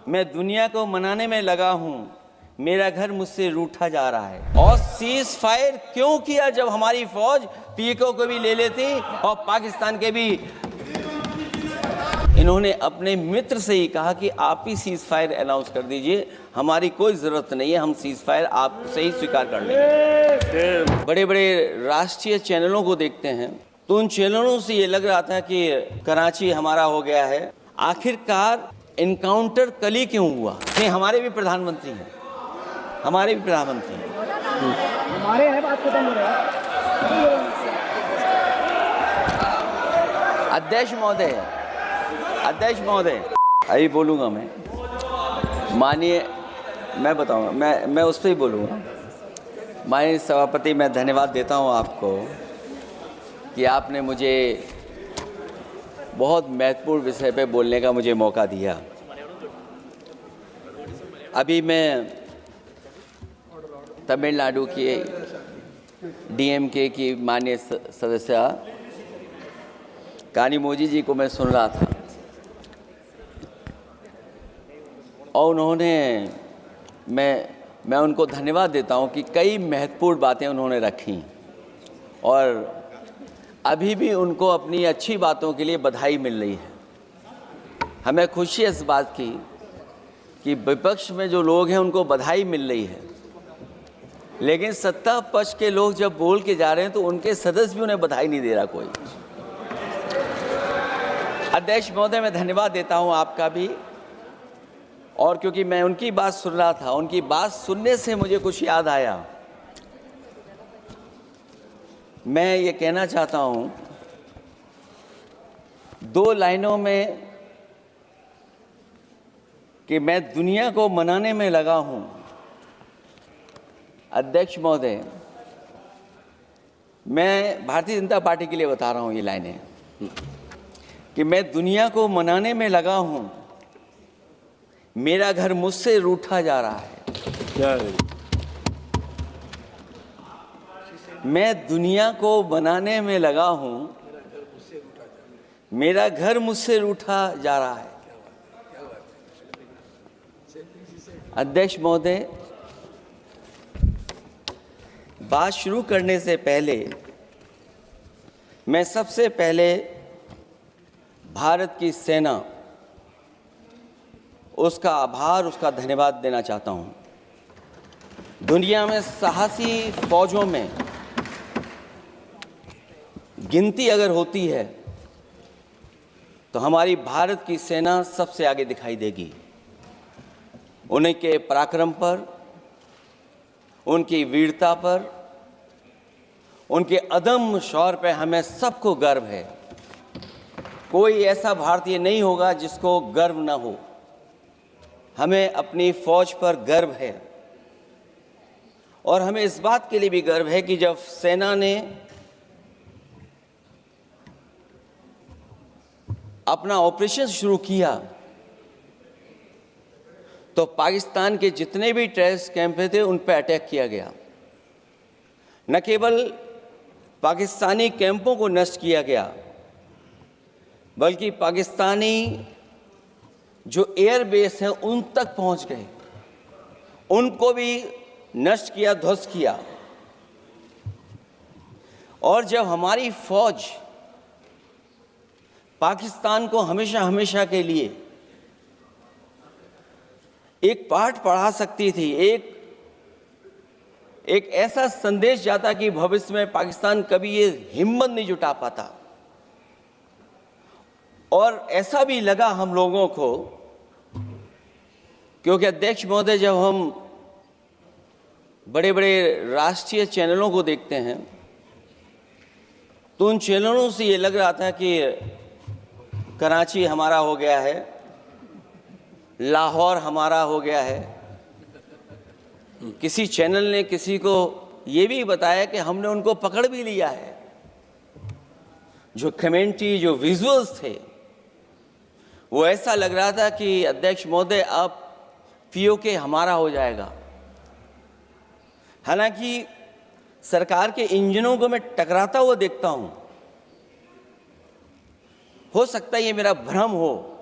मैं दुनिया को मनाने में लगा हूं, मेरा घर मुझसे रूठा जा रहा है। और सीज फायर क्यों किया जब हमारी फौज पीओके को भी ले लेती और पाकिस्तान के भी। इन्होंने अपने मित्र से ही कहा कि आप ही सीज फायर अनाउंस कर दीजिए, हमारी कोई ज़रूरत नहीं है, हम सीज फायर आपसे ही स्वीकार कर लेंगे। बड़े बड़े राष्ट्रीय चैनलों को देखते हैं तो उन चैनलों से ये लग रहा था कि कराची हमारा हो गया है। आखिरकार इनकाउंटर कल ही क्यों हुआ? नहीं, हमारे भी प्रधानमंत्री हैं, हमारे भी प्रधानमंत्री हैं, हमारे हैं, बात खत्म हो रहा है। अध्यक्ष महोदय अभी बोलूँगा मैं, माननीय, मैं बताऊँगा, मैं उस पर ही बोलूँगा। माननीय सभापति, मैं धन्यवाद देता हूँ आपको कि आपने मुझे बहुत महत्वपूर्ण विषय पे बोलने का मुझे मौका दिया। अभी मैं तमिलनाडु की डीएमके की माननीय सदस्य कानीमोझी जी को मैं सुन रहा था और उन्होंने, मैं उनको धन्यवाद देता हूं कि कई महत्वपूर्ण बातें उन्होंने रखी और अभी भी उनको अपनी अच्छी बातों के लिए बधाई मिल रही है। हमें खुशी है इस बात की कि विपक्ष में जो लोग हैं उनको बधाई मिल रही है, लेकिन सत्ता पक्ष के लोग जब बोल के जा रहे हैं तो उनके सदस्य भी उन्हें बधाई नहीं दे रहा कोई। अध्यक्ष महोदय, मैं धन्यवाद देता हूं आपका भी, और क्योंकि मैं उनकी बात सुन रहा था, उनकी बात सुनने से मुझे कुछ याद आया। मैं ये कहना चाहता हूं 2 लाइनों में कि मैं दुनिया को मनाने में लगा हूं। अध्यक्ष महोदय, मैं भारतीय जनता पार्टी के लिए बता रहा हूं ये लाइनें कि मैं दुनिया को मनाने में लगा हूं, मेरा घर मुझसे रूठा जा रहा है। मैं दुनिया को बनाने में लगा हूं, मेरा घर मुझसे रूठा जा रहा है। अध्यक्ष महोदय, बात शुरू करने से पहले मैं सबसे पहले भारत की सेना, उसका आभार, उसका धन्यवाद देना चाहता हूं। दुनिया में साहसी फौजों में गिनती अगर होती है तो हमारी भारत की सेना सबसे आगे दिखाई देगी। उनके पराक्रम पर, उनकी वीरता पर, उनके अदम्य शौर्य पर हमें सबको गर्व है। कोई ऐसा भारतीय नहीं होगा जिसको गर्व न हो। हमें अपनी फौज पर गर्व है और हमें इस बात के लिए भी गर्व है कि जब सेना ने अपना ऑपरेशन शुरू किया तो पाकिस्तान के जितने भी टेररिस्ट कैंप थे उन पर अटैक किया गया। न केवल पाकिस्तानी कैंपों को नष्ट किया गया, बल्कि पाकिस्तानी जो एयर बेस हैं उन तक पहुंच गए, उनको भी नष्ट किया, ध्वस्त किया। और जब हमारी फौज पाकिस्तान को हमेशा हमेशा के लिए एक पाठ पढ़ा सकती थी, एक ऐसा संदेश जाता कि भविष्य में पाकिस्तान कभी ये हिम्मत नहीं जुटा पाता। और ऐसा भी लगा हम लोगों को, क्योंकि अध्यक्ष महोदय, जब हम बड़े बड़े राष्ट्रीय चैनलों को देखते हैं तो उन चैनलों से ये लग रहा था कि कराची हमारा हो गया है, लाहौर हमारा हो गया है। किसी चैनल ने किसी को ये भी बताया कि हमने उनको पकड़ भी लिया है। जो कमेंट्री, जो विजुअल्स थे, वो ऐसा लग रहा था कि अध्यक्ष महोदय अब पीओके हमारा हो जाएगा। हालांकि सरकार के इंजनों को मैं टकराता हुआ देखता हूं। हो सकता है ये मेरा भ्रम हो,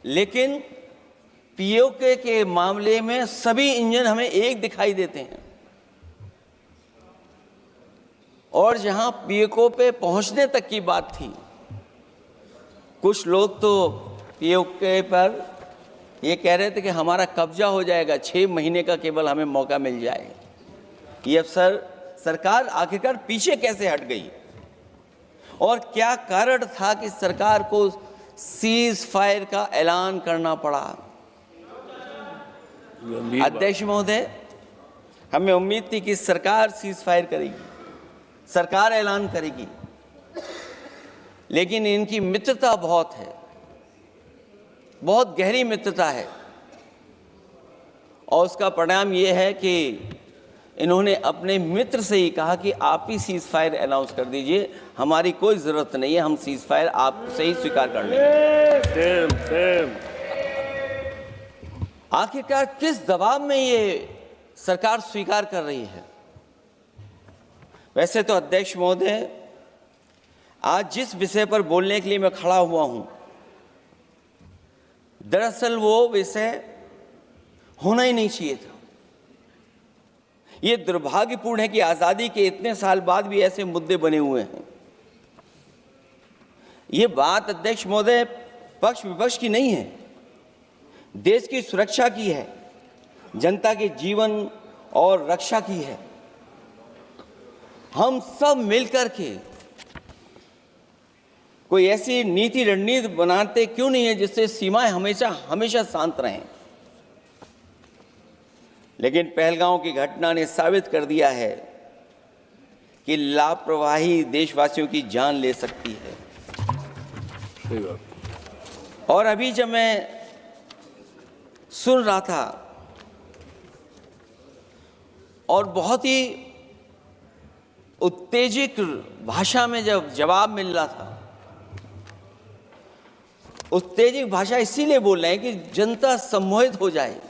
लेकिन पीओके के मामले में सभी इंजन हमें एक दिखाई देते हैं, और जहां पीओके पे पहुंचने तक की बात थी, कुछ लोग तो पीओके पर ये कह रहे थे कि हमारा कब्जा हो जाएगा, 6 महीने का केवल हमें मौका मिल जाए। ये अफसर सरकार आखिरकार पीछे कैसे हट गई, और क्या कारण था कि सरकार को सीज फायर का ऐलान करना पड़ा? अध्यक्ष महोदय, हमें उम्मीद थी कि सरकार सीज फायर करेगी, सरकार ऐलान करेगी, लेकिन इनकी मित्रता बहुत है, बहुत गहरी मित्रता है, और उसका परिणाम ये है कि इन्होंने अपने मित्र से ही कहा कि आप ही सीज फायर अनाउंस कर दीजिए, हमारी कोई ज़रूरत नहीं है, हम सीज फायर आपसे ही स्वीकार कर लेंगे। आखिरकार किस दबाव में ये सरकार स्वीकार कर रही है? वैसे तो अध्यक्ष महोदय, आज जिस विषय पर बोलने के लिए मैं खड़ा हुआ हूं, दरअसल वो विषय होना ही नहीं चाहिए था। ये दुर्भाग्यपूर्ण है कि आज़ादी के इतने साल बाद भी ऐसे मुद्दे बने हुए हैं। ये बात अध्यक्ष महोदय पक्ष विपक्ष की नहीं है, देश की सुरक्षा की है, जनता के जीवन और रक्षा की है। हम सब मिलकर के कोई ऐसी नीति रणनीति बनाते क्यों नहीं है जिससे सीमाएं हमेशा हमेशा शांत रहें? लेकिन पहलगांव की घटना ने साबित कर दिया है कि लापरवाही देशवासियों की जान ले सकती है। और अभी जब मैं सुन रहा था और बहुत ही उत्तेजित भाषा में जब जवाब मिल रहा था, उत्तेजित भाषा इसीलिए बोल रहे हैं कि जनता सम्मोहित हो जाए,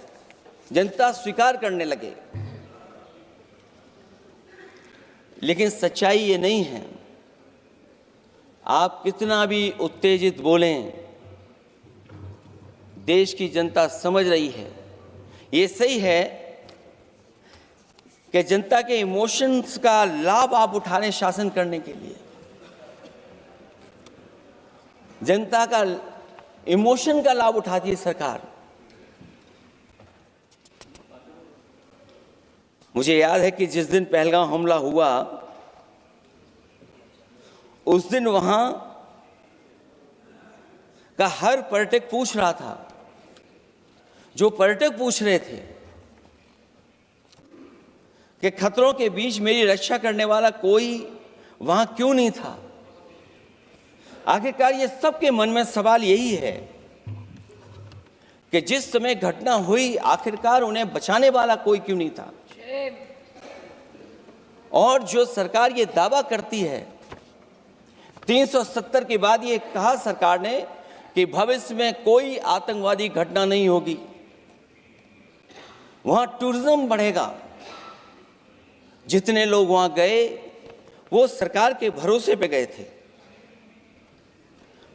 जनता स्वीकार करने लगे, लेकिन सच्चाई ये नहीं है। आप कितना भी उत्तेजित बोलें, देश की जनता समझ रही है। ये सही है कि जनता के इमोशंस का लाभ आप उठा रहे हैं शासन करने के लिए। जनता का इमोशन का लाभ उठाती है सरकार। मुझे याद है कि जिस दिन पहलगाम हमला हुआ, उस दिन वहां का हर पर्यटक पूछ रहा था, जो पर्यटक पूछ रहे थे कि खतरों के बीच मेरी रक्षा करने वाला कोई वहां क्यों नहीं था। आखिरकार ये सबके मन में सवाल यही है कि जिस समय घटना हुई, आखिरकार उन्हें बचाने वाला कोई क्यों नहीं था। और जो सरकार ये दावा करती है, 370 के बाद ये कहा सरकार ने कि भविष्य में कोई आतंकवादी घटना नहीं होगी, वहां टूरिज्म बढ़ेगा। जितने लोग वहां गए वो सरकार के भरोसे पे गए थे,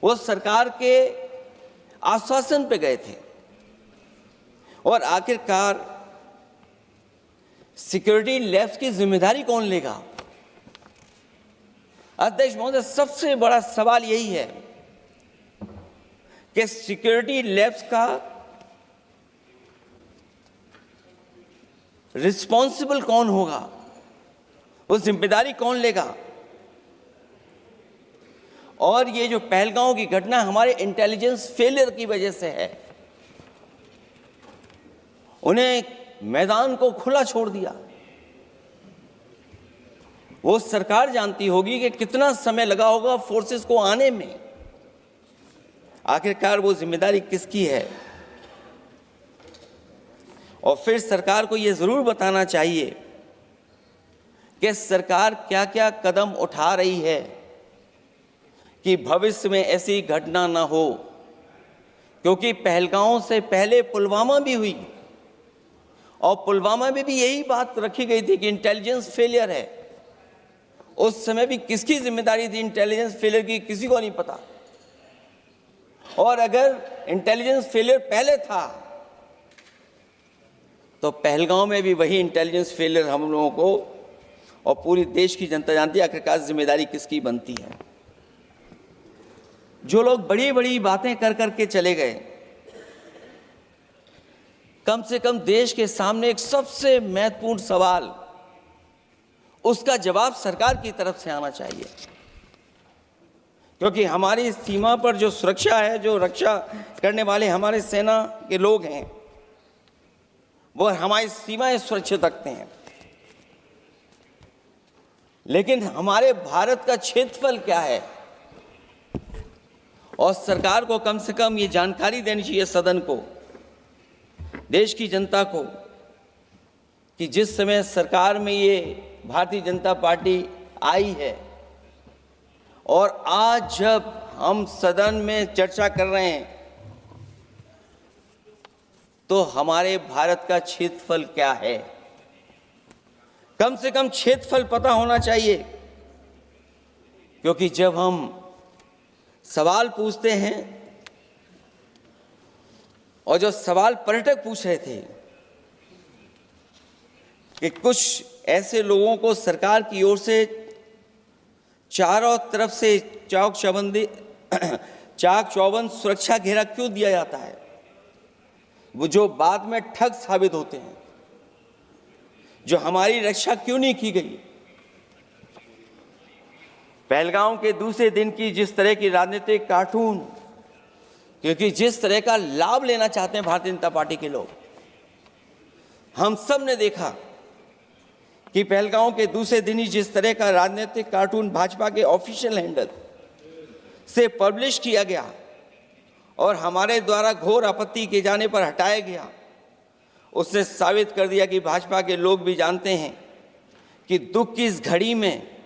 वो सरकार के आश्वासन पे गए थे, और आखिरकार सिक्योरिटी लैब्स की जिम्मेदारी कौन लेगा? अध्यक्ष महोदय, सबसे बड़ा सवाल यही है कि सिक्योरिटी लैब्स का रिस्पॉन्सिबल कौन होगा, वो जिम्मेदारी कौन लेगा? और ये जो पहलगांव की घटना हमारे इंटेलिजेंस फेलियर की वजह से है, उन्हें मैदान को खुला छोड़ दिया। वो सरकार जानती होगी कि कितना समय लगा होगा फोर्सेस को आने में। आखिरकार वो जिम्मेदारी किसकी है? और फिर सरकार को ये जरूर बताना चाहिए कि सरकार क्या क्या कदम उठा रही है कि भविष्य में ऐसी घटना ना हो, क्योंकि पहलगांव से पहले पुलवामा भी हुई, और पुलवामा में भी यही बात रखी गई थी कि इंटेलिजेंस फेलियर है। उस समय भी किसकी जिम्मेदारी थी इंटेलिजेंस फेलियर की, किसी को नहीं पता। और अगर इंटेलिजेंस फेलियर पहले था तो पहलगांव में भी वही इंटेलिजेंस फेलियर हम लोगों को और पूरी देश की जनता जानती है आखिरकार जिम्मेदारी किसकी बनती है। जो लोग बड़ी बड़ी बातें कर करके चले गए, कम से कम देश के सामने एक सबसे महत्वपूर्ण सवाल, उसका जवाब सरकार की तरफ से आना चाहिए, क्योंकि हमारी सीमा पर जो सुरक्षा है, जो रक्षा करने वाले हमारे सेना के लोग हैं, वो हमारी सीमाएं सुरक्षित रखते हैं। लेकिन हमारे भारत का क्षेत्रफल क्या है, और सरकार को कम से कम ये जानकारी देनी चाहिए सदन को, देश की जनता को, कि जिस समय सरकार में ये भारतीय जनता पार्टी आई है और आज जब हम सदन में चर्चा कर रहे हैं तो हमारे भारत का क्षेत्रफल क्या है। कम से कम क्षेत्रफल पता होना चाहिए, क्योंकि जब हम सवाल पूछते हैं, और जो सवाल पर्यटक पूछ रहे थे कि कुछ ऐसे लोगों को सरकार की ओर से चारों तरफ से चाक चौबंद सुरक्षा घेरा क्यों दिया जाता है, वो जो बाद में ठग साबित होते हैं, जो हमारी रक्षा क्यों नहीं की गई। पहलगांव के दूसरे दिन की जिस तरह की राजनीतिक कार्टून, क्योंकि जिस तरह का लाभ लेना चाहते हैं भारतीय जनता पार्टी के लोग, हम सब ने देखा कि पहलगांव के दूसरे दिन ही जिस तरह का राजनीतिक कार्टून भाजपा के ऑफिशियल हैंडल से पब्लिश किया गया और हमारे द्वारा घोर आपत्ति किए जाने पर हटाया गया, उसने साबित कर दिया कि भाजपा के लोग भी जानते हैं कि दुख की इस घड़ी में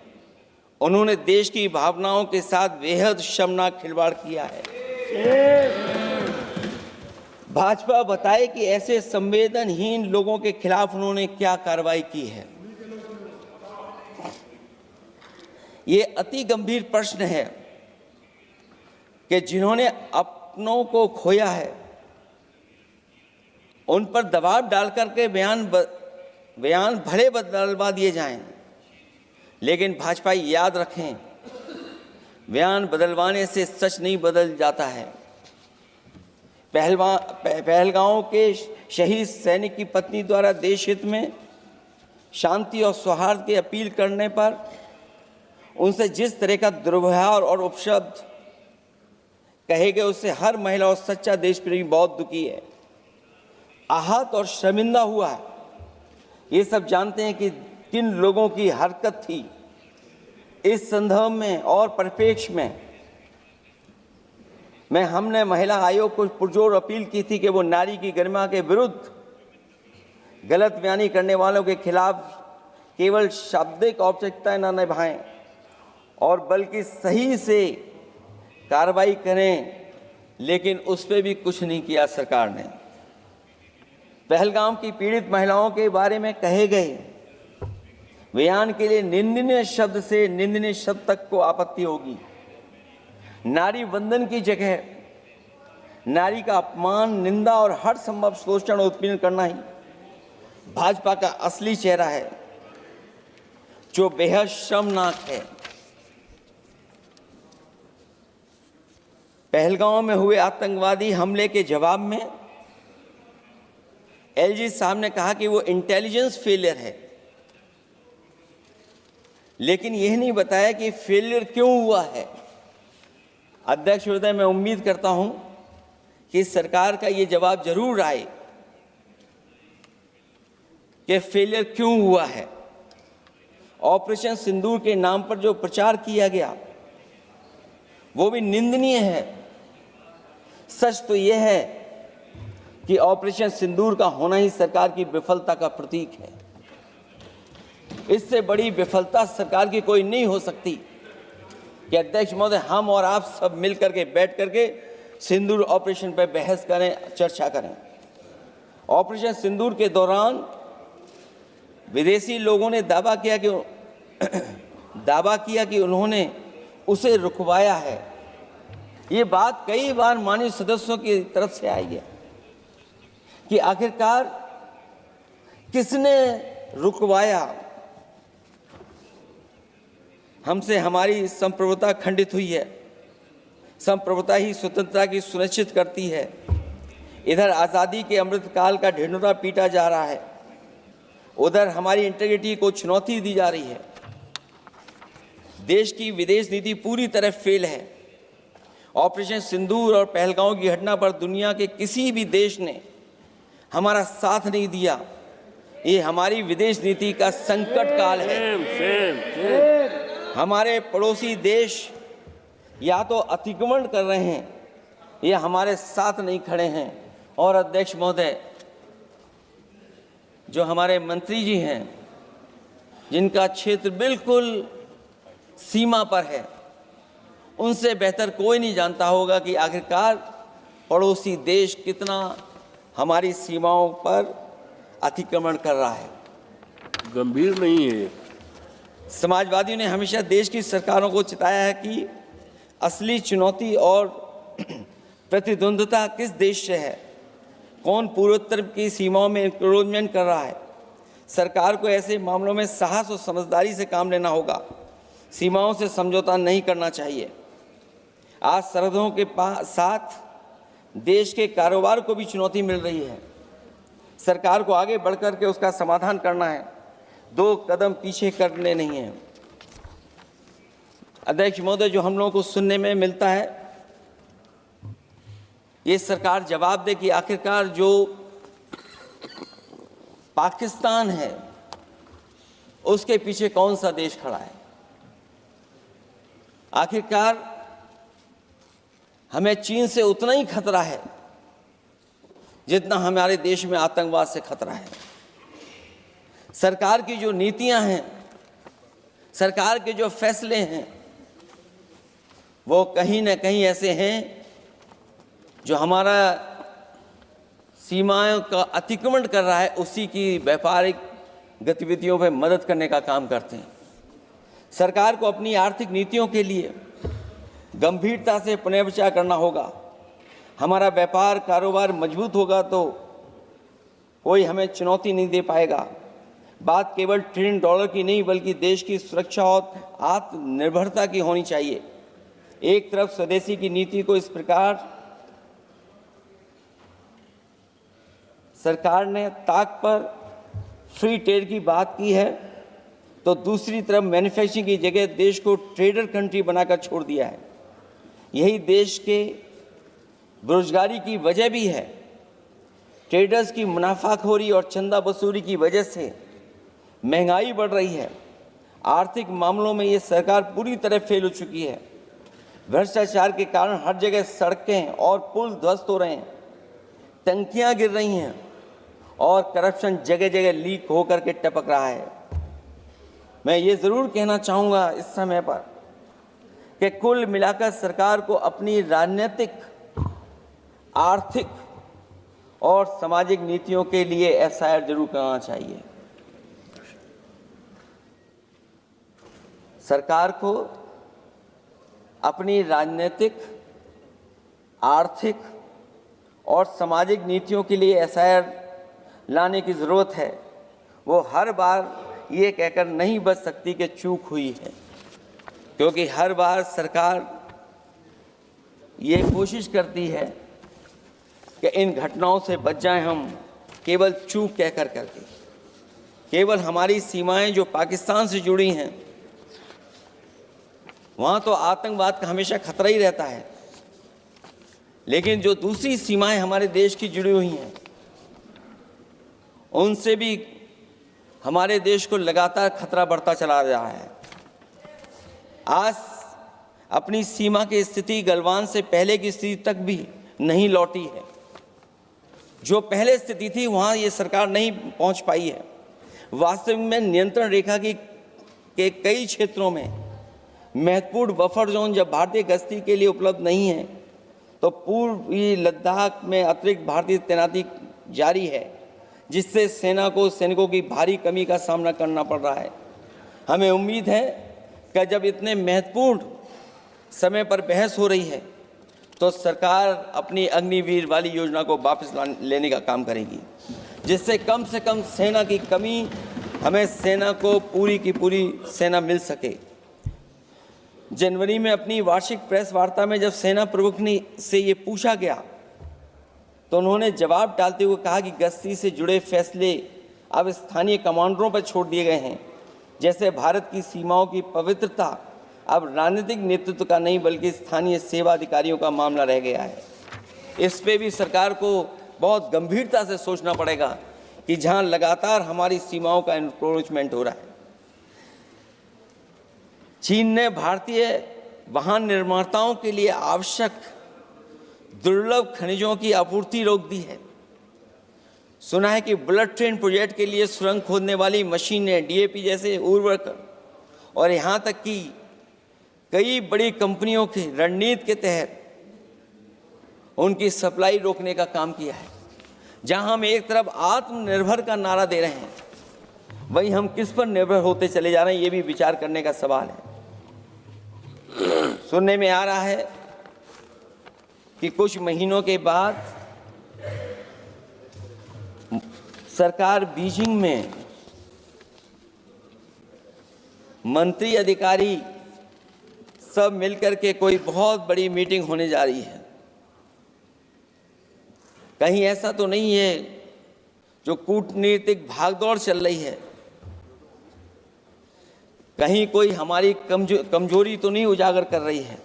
उन्होंने देश की भावनाओं के साथ बेहद शर्मनाक खिलवाड़ किया है। भाजपा बताए कि ऐसे संवेदनहीन लोगों के खिलाफ उन्होंने क्या कार्रवाई की है। ये अति गंभीर प्रश्न है कि जिन्होंने अपनों को खोया है उन पर दबाव डाल करके बयान भले बदलवा दिए जाएं, लेकिन भाजपा याद रखें, बयान बदलवाने से सच नहीं बदल जाता है। पहलगांव के शहीद सैनिक की पत्नी द्वारा देश हित में शांति और सौहार्द की अपील करने पर उनसे जिस तरह का दुर्व्यवहार और उपशब्द कहे गए, उससे हर महिला और सच्चा देश प्रेमी बहुत दुखी है, आहत और शर्मिंदा हुआ है। ये सब जानते हैं कि किन लोगों की हरकत थी। इस संदर्भ में और परिप्रेक्ष्य में हमने महिला आयोग को पुरजोर अपील की थी कि वो नारी की गरिमा के विरुद्ध गलत बयानी करने वालों के खिलाफ केवल शाब्दिक औपचारिकताएं न निभाएं और बल्कि सही से कार्रवाई करें, लेकिन उस पर भी कुछ नहीं किया सरकार ने। पहलगाम की पीड़ित महिलाओं के बारे में कहे गए बयान के लिए निंदनीय शब्द से निंदनीय शब्द तक को आपत्ति होगी। नारी वंदन की जगह नारी का अपमान, निंदा और हर संभव शोषण उत्पीड़न करना ही भाजपा का असली चेहरा है, जो बेहद शर्मनाक है। पहलगांव में हुए आतंकवादी हमले के जवाब में एलजी साहब ने कहा कि वो इंटेलिजेंस फेलियर है, लेकिन यह नहीं बताया कि फेलियर क्यों हुआ है। अध्यक्ष महोदय, मैं उम्मीद करता हूं कि सरकार का ये जवाब जरूर आए कि फेलियर क्यों हुआ है। ऑपरेशन सिंदूर के नाम पर जो प्रचार किया गया वो भी निंदनीय है। सच तो यह है कि ऑपरेशन सिंदूर का होना ही सरकार की विफलता का प्रतीक है। इससे बड़ी विफलता सरकार की कोई नहीं हो सकती कि अध्यक्ष महोदय हम और आप सब मिलकर के बैठ करके सिंदूर ऑपरेशन पर बहस करें, चर्चा करें। ऑपरेशन सिंदूर के दौरान विदेशी लोगों ने दावा किया कि उन्होंने उसे रुकवाया है। ये बात कई बार माननीय सदस्यों की तरफ से आई है कि आखिरकार किसने रुकवाया, हमसे हमारी संप्रभुता खंडित हुई है। संप्रभुता ही स्वतंत्रता की सुनिश्चित करती है। इधर आज़ादी के अमृतकाल का ढिंढोरा पीटा जा रहा है, उधर हमारी इंटीग्रिटी को चुनौती दी जा रही है। देश की विदेश नीति पूरी तरह फेल है। ऑपरेशन सिंदूर और पहलगांव की घटना पर दुनिया के किसी भी देश ने हमारा साथ नहीं दिया। ये हमारी विदेश नीति का संकट काल है। हमारे पड़ोसी देश या तो अतिक्रमण कर रहे हैं या हमारे साथ नहीं खड़े हैं। और अध्यक्ष महोदय, जो हमारे मंत्री जी हैं, जिनका क्षेत्र बिल्कुल सीमा पर है, उनसे बेहतर कोई नहीं जानता होगा कि आखिरकार पड़ोसी देश कितना हमारी सीमाओं पर अतिक्रमण कर रहा है। गंभीर नहीं है। समाजवादियों ने हमेशा देश की सरकारों को चिताया है कि असली चुनौती और प्रतिद्वंद्विता किस देश से है, कौन पूर्वोत्तर की सीमाओं में इंक्रोचमेंट कर रहा है। सरकार को ऐसे मामलों में साहस और समझदारी से काम लेना होगा। सीमाओं से समझौता नहीं करना चाहिए। आज सरहदों के साथ देश के कारोबार को भी चुनौती मिल रही है। सरकार को आगे बढ़कर के उसका समाधान करना है, 2 कदम पीछे करने नहीं है। अध्यक्ष महोदय, जो हम लोगों को सुनने में मिलता है, ये सरकार जवाब दे कि आखिरकार जो पाकिस्तान है उसके पीछे कौन सा देश खड़ा है। आखिरकार हमें चीन से उतना ही खतरा है जितना हमारे देश में आतंकवाद से खतरा है। सरकार की जो नीतियां हैं, सरकार के जो फैसले हैं, वो कहीं ना कहीं ऐसे हैं जो हमारा सीमाओं का अतिक्रमण कर रहा है, उसी की व्यापारिक गतिविधियों में मदद करने का काम करते हैं। सरकार को अपनी आर्थिक नीतियों के लिए गंभीरता से पुनर्विचार करना होगा। हमारा व्यापार कारोबार मजबूत होगा तो कोई हमें चुनौती नहीं दे पाएगा। बात केवल $1 ट्रिलियन की नहीं, बल्कि देश की सुरक्षा और आत्मनिर्भरता की होनी चाहिए। एक तरफ स्वदेशी की नीति को इस प्रकार सरकार ने ताक पर फ्री ट्रेड की बात की है, तो दूसरी तरफ मैन्युफैक्चरिंग की जगह देश को ट्रेडर कंट्री बनाकर छोड़ दिया है। यही देश के बेरोजगारी की वजह भी है। ट्रेडर्स की मुनाफाखोरी और चंदा वसूली की वजह से महंगाई बढ़ रही है। आर्थिक मामलों में ये सरकार पूरी तरह फेल हो चुकी है। भ्रष्टाचार के कारण हर जगह सड़कें और पुल ध्वस्त हो रहे हैं, टंकियां गिर रही हैं और करप्शन जगह जगह लीक होकर के टपक रहा है। मैं ये ज़रूर कहना चाहूँगा इस समय पर कि कुल मिलाकर सरकार को अपनी राजनीतिक, आर्थिक और सामाजिक नीतियों के लिए एफआईआर जरूर करना चाहिए। सरकार को अपनी राजनीतिक, आर्थिक और सामाजिक नीतियों के लिए एफआईआर लाने की ज़रूरत है। वो हर बार ये कहकर नहीं बच सकती कि चूक हुई है, क्योंकि हर बार सरकार ये कोशिश करती है कि इन घटनाओं से बच जाएं हम, केवल चूक कहकर करके। केवल हमारी सीमाएं जो पाकिस्तान से जुड़ी हैं, वहाँ तो आतंकवाद का हमेशा खतरा ही रहता है, लेकिन जो दूसरी सीमाएं हमारे देश की जुड़ी हुई हैं, उनसे भी हमारे देश को लगातार खतरा बढ़ता चला रहा है। आज अपनी सीमा की स्थिति गलवान से पहले की स्थिति तक भी नहीं लौटी है। जो पहले स्थिति थी वहाँ ये सरकार नहीं पहुँच पाई है। वास्तविक में नियंत्रण रेखा के कई क्षेत्रों में महत्वपूर्ण बफर जोन जब भारतीय गश्ती के लिए उपलब्ध नहीं है, तो पूर्वी लद्दाख में अतिरिक्त भारतीय तैनाती जारी है, जिससे सेना को सैनिकों की भारी कमी का सामना करना पड़ रहा है। हमें उम्मीद है कि जब इतने महत्वपूर्ण समय पर बहस हो रही है, तो सरकार अपनी अग्निवीर वाली योजना को वापस लेने का काम करेगी, जिससे कम से कम सेना की कमी, हमें सेना को पूरी की पूरी सेना मिल सके। जनवरी में अपनी वार्षिक प्रेस वार्ता में जब सेना प्रमुख ने से ये पूछा गया तो उन्होंने जवाब डालते हुए कहा कि गश्ती से जुड़े फैसले अब स्थानीय कमांडरों पर छोड़ दिए गए हैं। जैसे भारत की सीमाओं की पवित्रता अब राजनीतिक नेतृत्व का नहीं बल्कि स्थानीय सेवा अधिकारियों का मामला रह गया है। इस पे भी सरकार को बहुत गंभीरता से सोचना पड़ेगा कि जहां लगातार हमारी सीमाओं का एनक्रोचमेंट हो रहा है। चीन ने भारतीय वाहन निर्माताओं के लिए आवश्यक दुर्लभ खनिजों की आपूर्ति रोक दी है। सुना है कि बुलेट ट्रेन प्रोजेक्ट के लिए सुरंग खोदने वाली मशीनें, डीएपी जैसे उर्वरक और यहाँ तक कि कई बड़ी कंपनियों की रणनीति के तहत उनकी सप्लाई रोकने का काम किया है। जहां हम एक तरफ आत्मनिर्भर का नारा दे रहे हैं, वहीं हम किस पर निर्भर होते चले जा रहे हैं, ये भी विचार करने का सवाल है। सुनने में आ रहा है कि कुछ महीनों के बाद सरकार बीजिंग में मंत्री अधिकारी सब मिलकर के कोई बहुत बड़ी मीटिंग होने जा रही है। कहीं ऐसा तो नहीं है जो कूटनीतिक भागदौड़ चल रही है, कहीं कोई हमारी कमजोरी तो नहीं उजागर कर रही है।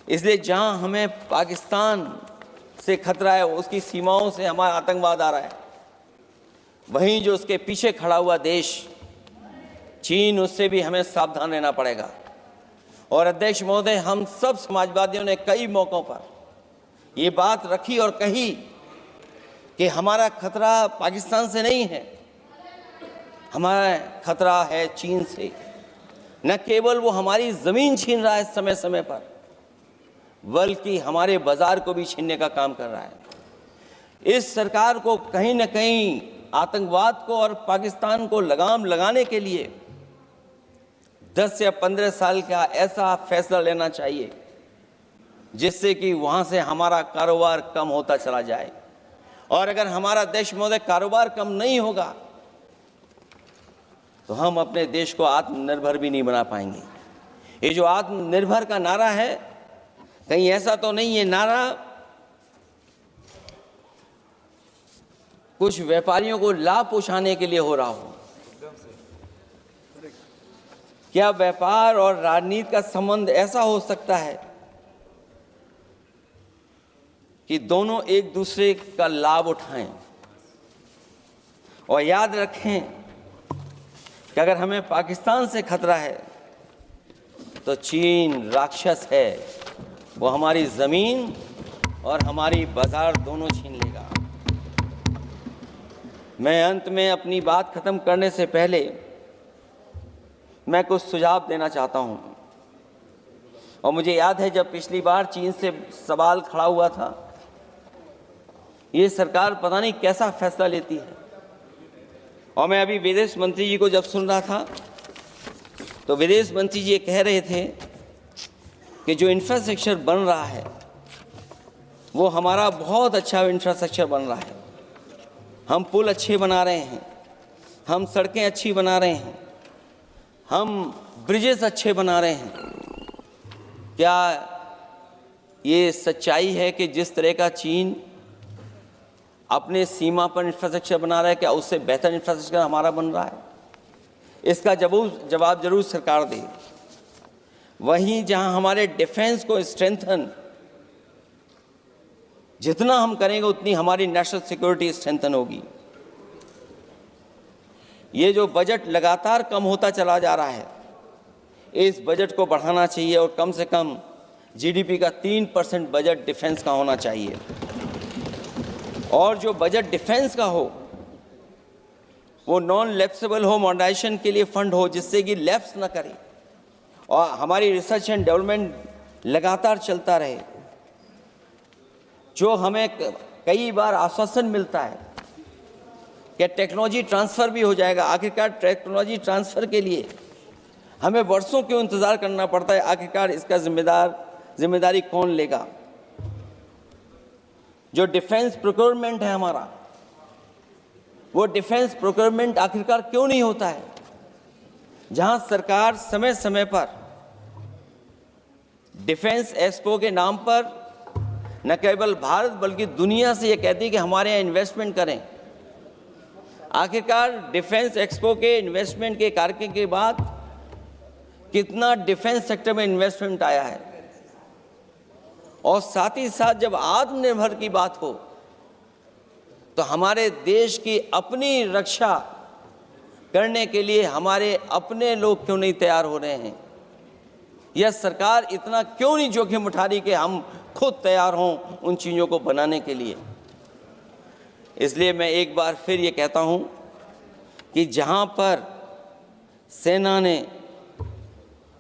इसलिए जहां हमें पाकिस्तान से खतरा है, उसकी सीमाओं से हमारा आतंकवाद आ रहा है, वहीं जो उसके पीछे खड़ा हुआ देश चीन, उससे भी हमें सावधान रहना पड़ेगा। और अध्यक्ष महोदय, हम सब समाजवादियों ने कई मौकों पर ये बात रखी और कही कि हमारा खतरा पाकिस्तान से नहीं है, हमारा खतरा है चीन से। न केवल वो हमारी ज़मीन छीन रहा है समय समय पर, बल्कि हमारे बाजार को भी छीनने का काम कर रहा है। इस सरकार को कहीं न कहीं आतंकवाद को और पाकिस्तान को लगाम लगाने के लिए 10 या 15 साल का ऐसा फैसला लेना चाहिए जिससे कि वहाँ से हमारा कारोबार कम होता चला जाए। और अगर हमारा देश महोदय कारोबार कम नहीं होगा तो हम अपने देश को आत्मनिर्भर भी नहीं बना पाएंगे। ये जो आत्मनिर्भर का नारा है, कहीं ऐसा तो नहीं है नारा कुछ व्यापारियों को लाभ पहुंचाने के लिए हो रहा हो? क्या व्यापार और राजनीति का संबंध ऐसा हो सकता है कि दोनों एक दूसरे का लाभ उठाएं? और याद रखें कि अगर हमें पाकिस्तान से खतरा है तो चीन राक्षस है, वो हमारी ज़मीन और हमारी बाजार दोनों छीन लेगा। मैं अंत में अपनी बात ख़त्म करने से पहले मैं कुछ सुझाव देना चाहता हूं। और मुझे याद है जब पिछली बार चीन से सवाल खड़ा हुआ था, ये सरकार पता नहीं कैसा फैसला लेती है। और मैं अभी विदेश मंत्री जी को जब सुन रहा था तो विदेश मंत्री जी ये कह रहे थे कि जो इंफ्रास्ट्रक्चर बन रहा है वो हमारा बहुत अच्छा इंफ्रास्ट्रक्चर बन रहा है। हम पुल अच्छे बना रहे हैं, हम सड़कें अच्छी बना रहे हैं, हम ब्रिजेस अच्छे बना रहे हैं। क्या ये सच्चाई है कि जिस तरह का चीन अपने सीमा पर इंफ्रास्ट्रक्चर बना रहा है, क्या उससे बेहतर इंफ्रास्ट्रक्चर हमारा बन रहा है? इसका जवाब जरूर सरकार दे। वहीं जहां हमारे डिफेंस को स्ट्रेंथन जितना हम करेंगे उतनी हमारी नेशनल सिक्योरिटी स्ट्रेंथन होगी। ये जो बजट लगातार कम होता चला जा रहा है, इस बजट को बढ़ाना चाहिए और कम से कम जीडीपी का 3% बजट डिफेंस का होना चाहिए। और जो बजट डिफेंस का हो वो नॉन लैप्सेबल हो, मॉडर्नाइजेशन के लिए फंड हो जिससे कि लैप्स ना करे और हमारी रिसर्च एंड डेवलपमेंट लगातार चलता रहे। जो हमें कई बार आश्वासन मिलता है कि टेक्नोलॉजी ट्रांसफ़र भी हो जाएगा, आखिरकार टेक्नोलॉजी ट्रांसफ़र के लिए हमें वर्षों क्यों इंतज़ार करना पड़ता है? आखिरकार इसका जिम्मेदार जिम्मेदारी कौन लेगा? जो डिफेंस प्रोक्योरमेंट है हमारा, वो डिफेंस प्रोक्योरमेंट आखिरकार क्यों नहीं होता है? जहां सरकार समय समय पर डिफेंस एक्सपो के नाम पर न केवल भारत बल्कि दुनिया से ये कहती है कि हमारे यहाँ इन्वेस्टमेंट करें। आखिरकार डिफेंस एक्सपो के इन्वेस्टमेंट के कार्यक्रम के बाद कितना डिफेंस सेक्टर में इन्वेस्टमेंट आया है? और साथ ही साथ जब आत्मनिर्भर की बात हो तो हमारे देश की अपनी रक्षा करने के लिए हमारे अपने लोग क्यों नहीं तैयार हो रहे हैं? यह सरकार इतना क्यों नहीं जोखिम उठा रही कि हम खुद तैयार हों उन चीज़ों को बनाने के लिए? इसलिए मैं एक बार फिर ये कहता हूं कि जहां पर सेना ने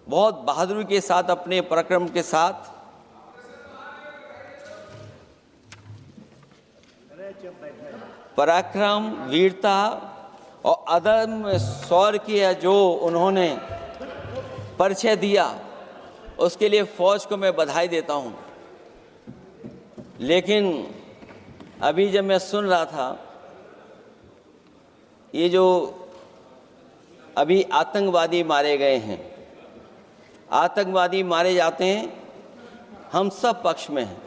बहुत बहादुरी के साथ अपने पराक्रम के साथ पराक्रम, वीरता और अदम्य शौर्य की जो उन्होंने परिचय दिया, उसके लिए फौज को मैं बधाई देता हूं। लेकिन अभी जब मैं सुन रहा था, ये जो अभी आतंकवादी मारे गए हैं, आतंकवादी मारे जाते हैं, हम सब पक्ष में हैं,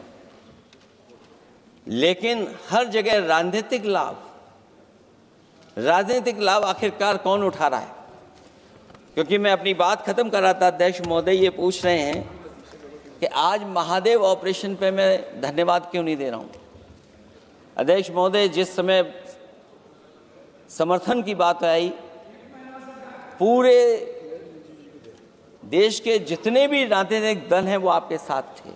लेकिन हर जगह राजनीतिक लाभ आखिरकार कौन उठा रहा है? क्योंकि मैं अपनी बात खत्म कर रहा था, अध्यक्ष महोदय ये पूछ रहे हैं कि आज महादेव ऑपरेशन पे मैं धन्यवाद क्यों नहीं दे रहा हूं। अध्यक्ष महोदय, जिस समय समर्थन की बात आई, पूरे देश के जितने भी राजनीतिक दल हैं वो आपके साथ थे।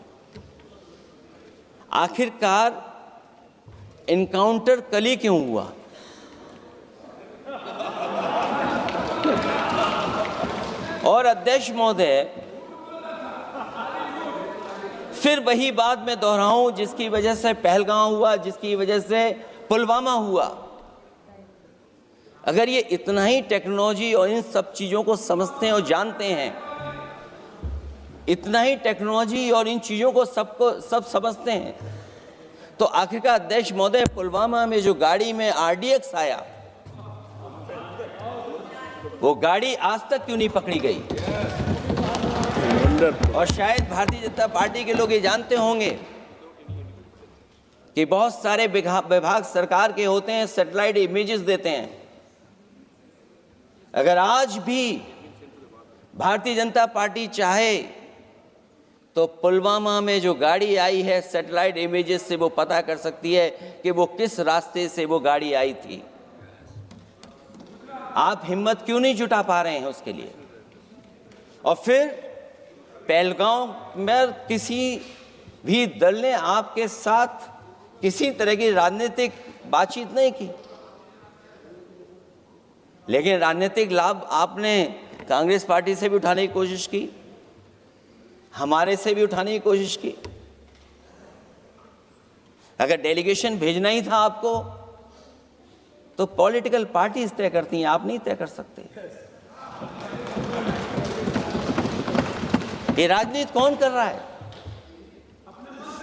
आखिरकार इनकाउंटर कल ही क्यों हुआ? और अध्यक्ष महोदय, फिर वही बात मैं दोहराऊं जिसकी वजह से पहलगाम हुआ, जिसकी वजह से पुलवामा हुआ। अगर ये इतना ही टेक्नोलॉजी और इन सब चीज़ों को समझते हैं और जानते हैं, इतना ही टेक्नोलॉजी और इन चीज़ों को सब समझते हैं, तो आखिरकार अध्यक्ष महोदय, पुलवामा में जो गाड़ी में RDX आया, वो गाड़ी आज तक क्यों नहीं पकड़ी गई? और शायद भारतीय जनता पार्टी के लोग ये जानते होंगे कि बहुत सारे विभाग सरकार के होते हैं, सैटेलाइट इमेजेस देते हैं। अगर आज भी भारतीय जनता पार्टी चाहे तो पुलवामा में जो गाड़ी आई है, सैटेलाइट इमेजेस से वो पता कर सकती है कि वो किस रास्ते से वो गाड़ी आई थी। आप हिम्मत क्यों नहीं जुटा पा रहे हैं उसके लिए? और फिर पहलगाम में किसी भी दल ने आपके साथ किसी तरह की राजनीतिक बातचीत नहीं की, लेकिन राजनीतिक लाभ आपने कांग्रेस पार्टी से भी उठाने की कोशिश की, हमारे से भी उठाने की कोशिश की। अगर डेलीगेशन भेजना ही था आपको तो पॉलिटिकल पार्टीज तय करती हैं, आप नहीं तय कर सकते। ये राजनीति कौन कर रहा है?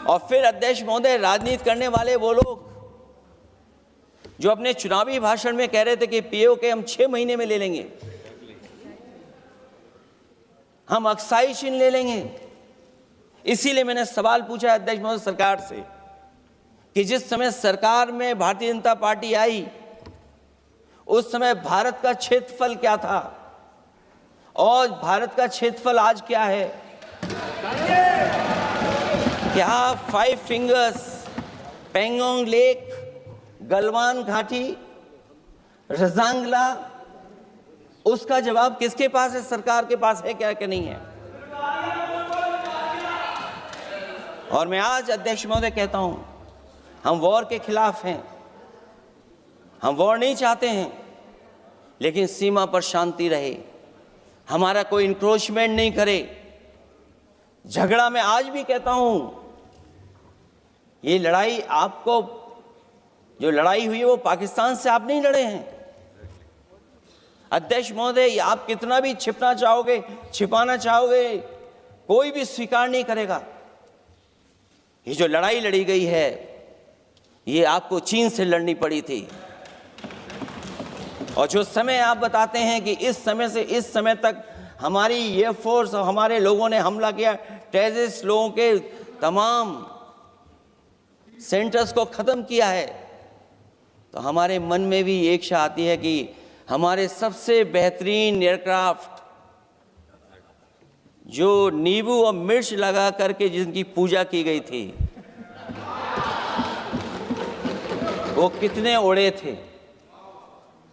और फिर अध्यक्ष महोदय, राजनीति करने वाले वो लोग जो अपने चुनावी भाषण में कह रहे थे कि POK हम 6 महीने में ले लेंगे, हम अक्साई चिन्ह ले लेंगे। इसीलिए मैंने सवाल पूछा अध्यक्ष महोदय सरकार से कि जिस समय सरकार में भारतीय जनता पार्टी आई, उस समय भारत का क्षेत्रफल क्या था और भारत का क्षेत्रफल आज क्या है? क्या 5 फिंगर्स, पेंगोंग लेक, गलवान घाटी, रजांगला, उसका जवाब किसके पास है? सरकार के पास है क्या कि नहीं है? और मैं आज अध्यक्ष महोदय कहता हूं, हम वॉर के खिलाफ हैं, हम वॉर नहीं चाहते हैं, लेकिन सीमा पर शांति रहे, हमारा कोई इंक्रोचमेंट नहीं करे। झगड़ा मैं आज भी कहता हूं, ये लड़ाई आपको, जो लड़ाई हुई है वो पाकिस्तान से आप नहीं लड़े हैं। अध्यक्ष महोदय, आप कितना भी छिपना चाहोगे, छिपाना चाहोगे, कोई भी स्वीकार नहीं करेगा। ये जो लड़ाई लड़ी गई है, ये आपको चीन से लड़नी पड़ी थी। और जो समय आप बताते हैं कि इस समय से इस समय तक हमारी एयरफोर्स और हमारे लोगों ने हमला किया, टेररिस्ट लोगों के तमाम सेंटर्स को ख़त्म किया है, तो हमारे मन में भी एक इच्छा आती है कि हमारे सबसे बेहतरीन एयरक्राफ्ट जो नींबू और मिर्च लगा करके जिनकी पूजा की गई थी, वो कितने उड़े थे।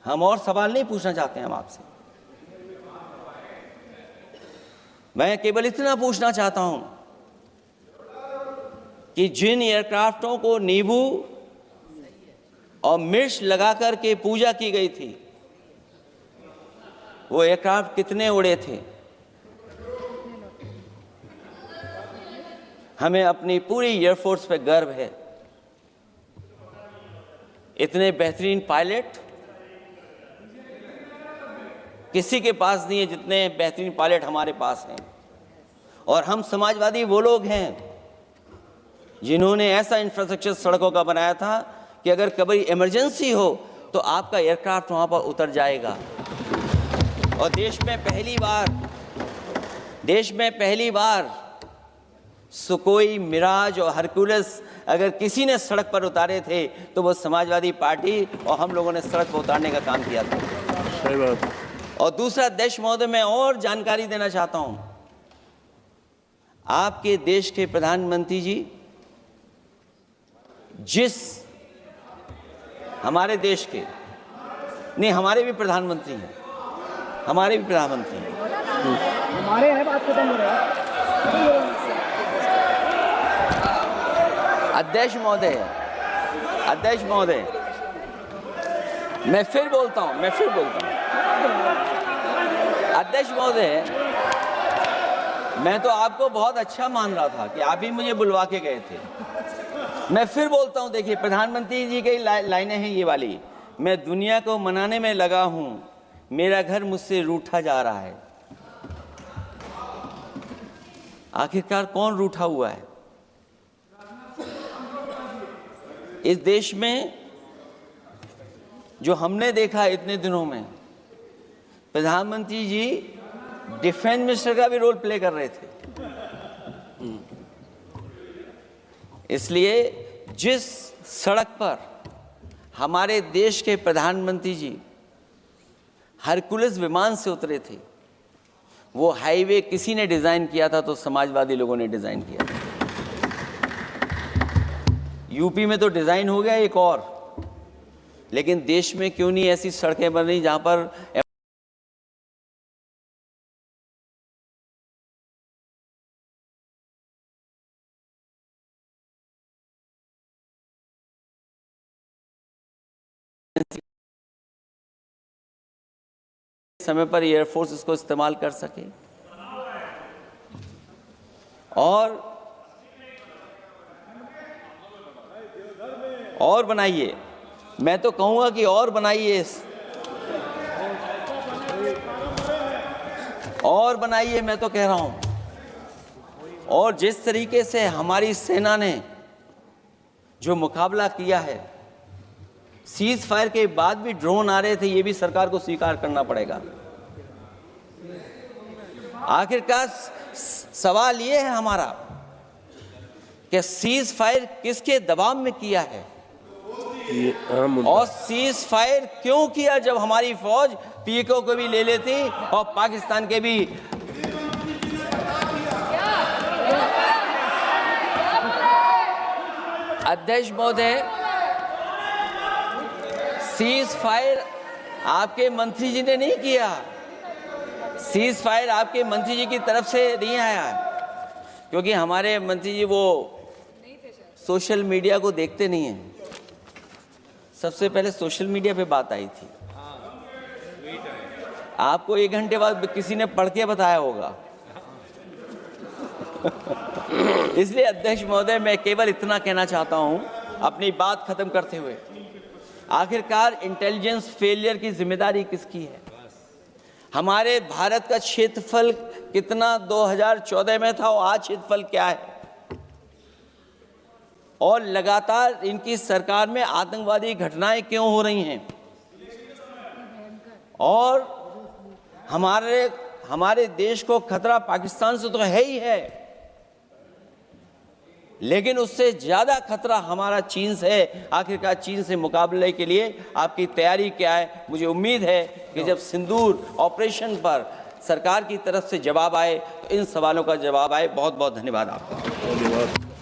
हम और सवाल नहीं पूछना चाहते हैं हम आपसे, मैं केवल इतना पूछना चाहता हूं कि जिन एयरक्राफ्टों को नींबू और मिर्च लगाकर के पूजा की गई थी, वो एयरक्राफ्ट कितने उड़े थे। हमें अपनी पूरी एयरफोर्स पे गर्व है। इतने बेहतरीन पायलट किसी के पास नहीं है जितने बेहतरीन पायलट हमारे पास हैं। और हम समाजवादी वो लोग हैं जिन्होंने ऐसा इंफ्रास्ट्रक्चर सड़कों का बनाया था कि अगर कभी इमरजेंसी हो तो आपका एयरक्राफ्ट वहां पर उतर जाएगा। और देश में पहली बार सुकोई, मिराज और हरकुलस अगर किसी ने सड़क पर उतारे थे तो वो समाजवादी पार्टी और हम लोगों ने सड़क पर उतारने का काम किया था। सही बात। और दूसरा, देश महोदय, मैं और जानकारी देना चाहता हूं, आपके देश के प्रधानमंत्री जी जिस हमारे देश के नहीं, हमारे भी प्रधानमंत्री हैं, हमारे हैं बात खत्म हो रहा है। अध्यक्ष महोदय, मैं फिर बोलता हूं अध्यक्ष महोदय, मैं तो आपको बहुत अच्छा मान रहा था कि आप ही मुझे बुलवा के गए थे। मैं फिर बोलता हूं, देखिए प्रधानमंत्री जी की लाइनें हैं ये वाली, मैं दुनिया को मनाने में लगा हूं, मेरा घर मुझसे रूठा जा रहा है। आखिरकार कौन रूठा हुआ है इस देश में? जो हमने देखा इतने दिनों में, प्रधानमंत्री जी डिफेंस मिनिस्टर का भी रोल प्ले कर रहे थे। इसलिए जिस सड़क पर हमारे देश के प्रधानमंत्री जी हरकुलस विमान से उतरे थे, वो हाईवे किसी ने डिजाइन किया था? तो समाजवादी लोगों ने डिजाइन किया था। यूपी में तो डिजाइन हो गया एक और, लेकिन देश में क्यों नहीं ऐसी सड़कें बन रही जहां पर समय पर एयरफोर्स इसको इस्तेमाल कर सके। और बनाइए, मैं तो कहूंगा कि और बनाइए, मैं तो कह रहा हूं। और जिस तरीके से हमारी सेना ने जो मुकाबला किया है, सीज फायर के बाद भी ड्रोन आ रहे थे, ये भी सरकार को स्वीकार करना पड़ेगा। आखिरकार सवाल ये है हमारा कि सीज फायर किसके दबाव में किया है, और सीज फायर क्यों किया जब हमारी फौज पीओके को भी ले लेती और पाकिस्तान के भी। अध्यक्ष महोदय, सीज फायर आपके मंत्री जी ने नहीं किया, सीज फायर आपके मंत्री जी की तरफ से नहीं आया, क्योंकि हमारे मंत्री जी वो सोशल मीडिया को देखते नहीं हैं। सबसे पहले सोशल मीडिया पे बात आई थी, आपको 1 घंटे बाद किसी ने पढ़ के बताया होगा। इसलिए अध्यक्ष महोदय, मैं केवल इतना कहना चाहता हूं अपनी बात खत्म करते हुए, आखिरकार इंटेलिजेंस फेलियर की जिम्मेदारी किसकी है? हमारे भारत का क्षेत्रफल कितना 2014 में था और आज क्षेत्रफल क्या है? और लगातार इनकी सरकार में आतंकवादी घटनाएं क्यों हो रही हैं? और हमारे देश को खतरा पाकिस्तान से तो है ही है, लेकिन उससे ज्यादा खतरा हमारा चीन से है। आखिरकार चीन से मुकाबले के लिए आपकी तैयारी क्या है? मुझे उम्मीद है कि जब सिंदूर ऑपरेशन पर सरकार की तरफ से जवाब आए तो इन सवालों का जवाब आए। बहुत बहुत धन्यवाद आपका। धन्यवाद।